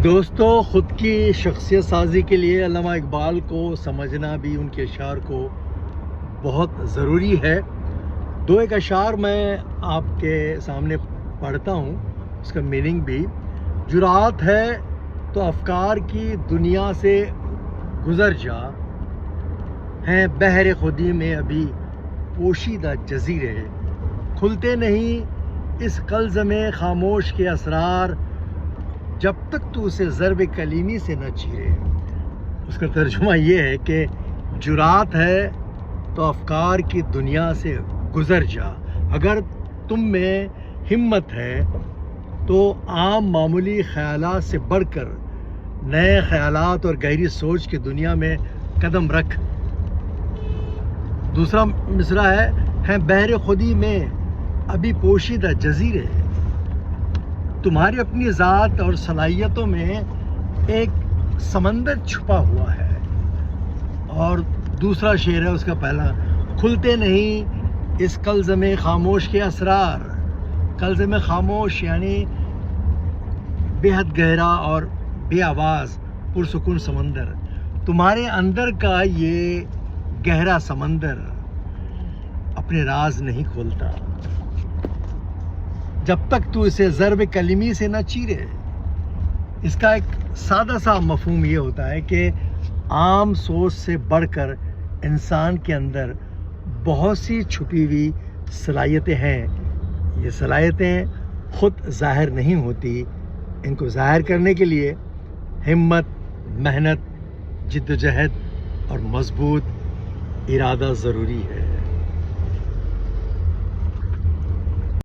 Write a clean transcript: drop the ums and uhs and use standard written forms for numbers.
دوستو، خود کی شخصیت سازی کے لیے علامہ اقبال کو سمجھنا بھی ان کے اشعار کو بہت ضروری ہے۔ دو ایک اشعار میں آپ کے سامنے پڑھتا ہوں، اس کا میننگ بھی۔ جرأت ہے تو افکار کی دنیا سے گزر جا، ہیں بحر خودی میں ابھی پوشیدہ جزیرے، کھلتے نہیں اس قلز میں خاموش کے اسرار، جب تک تو اسے ضرب کلیمی سے نہ چیرے۔ اس کا ترجمہ یہ ہے کہ جرأت ہے تو افکار کی دنیا سے گزر جا، اگر تم میں ہمت ہے تو عام معمولی خیالات سے بڑھ کر نئے خیالات اور گہری سوچ کی دنیا میں قدم رکھ۔ دوسرا مصرع ہے بحر خودی میں ابھی پوشیدہ جزیرے، تمہاری اپنی ذات اور صلاحیتوں میں ایک سمندر چھپا ہوا ہے۔ اور دوسرا شعر ہے اس کا پہلا، کھلتے نہیں اس قلز میں خاموش کے اسرار۔ قلز میں خاموش یعنی بے حد گہرا اور بے آواز پرسکون سمندر، تمہارے اندر کا یہ گہرا سمندر اپنے راز نہیں کھولتا جب تک تو اسے ضرب کلیمی سے نہ چیرے۔ اس کا ایک سادہ سا مفہوم یہ ہوتا ہے کہ عام سوچ سے بڑھ کر انسان کے اندر بہت سی چھپی ہوئی صلاحیتیں ہیں۔ یہ صلاحیتیں خود ظاہر نہیں ہوتی، ان کو ظاہر کرنے کے لیے ہمت، محنت، جد و جہد اور مضبوط ارادہ ضروری ہے۔